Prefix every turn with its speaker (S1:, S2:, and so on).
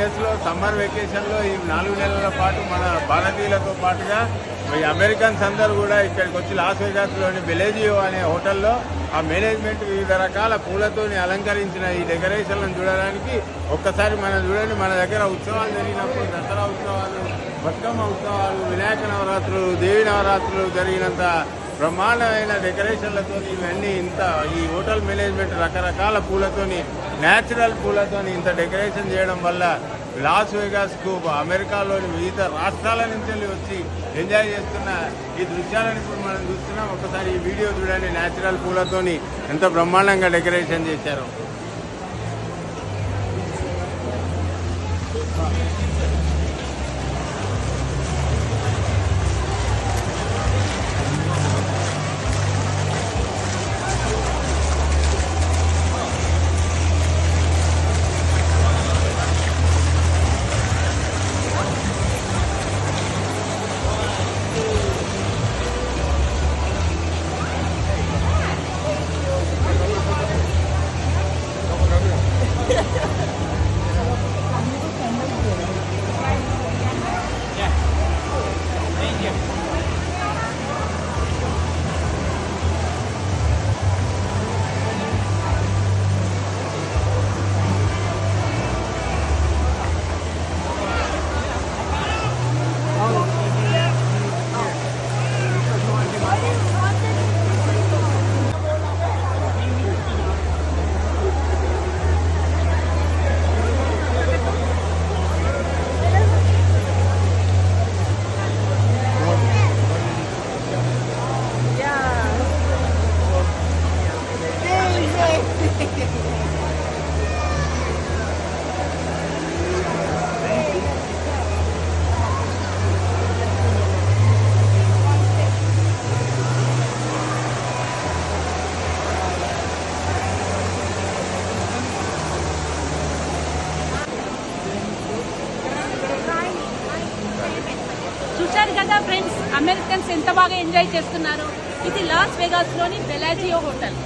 S1: యుఎస్లో సమ్మర్ వెకేషన్లో ఈ 4 నెలల పాటు మన భారతీయులతో పాటుగా ఈ అమెరికన్స్ అందరూ కూడా ఇక్కడికి వచ్చి లాస్ వెగాస్లోని బెలేజియో అనే హోటల్లో ఆ మేనేజ్మెంట్ వివిధ రకాల పూలతోని అలంకరించిన ఈ డెకరేషన్లను చూడడానికి ఒక్కసారి మనం చూడండి. మన దగ్గర ఉత్సవాలు జరిగినప్పుడు దసరా ఉత్సవాలు, బతుకమ్మ ఉత్సవాలు, వినాయక నవరాత్రులు, దేవి నవరాత్రులు జరిగినంత బ్రహ్మాండమైన డెకరేషన్లతో ఇవన్నీ ఈ హోటల్ మేనేజ్మెంట్ రకరకాల పూలతోని, న్యాచురల్ పూలతోని ఇంత డెకరేషన్ చేయడం వల్ల లాస్ వెగాస్కు అమెరికాలోని వివిధ రాష్ట్రాల నుంచి వచ్చి ఎంజాయ్ చేస్తున్న ఈ దృశ్యాలను ఇప్పుడు మనం చూస్తున్నాం. ఒకసారి ఈ వీడియో చూడండి. న్యాచురల్ పూలతోని ఎంత బ్రహ్మాండంగా డెకరేషన్ చేశారో.
S2: చూశారు కదా ఫ్రెండ్స్, అమెరికన్స్ ఎంత బాగా ఎంజాయ్ చేస్తున్నారు. ఇది లాస్ వెగాస్ లోని బెలాజియో హోటల్.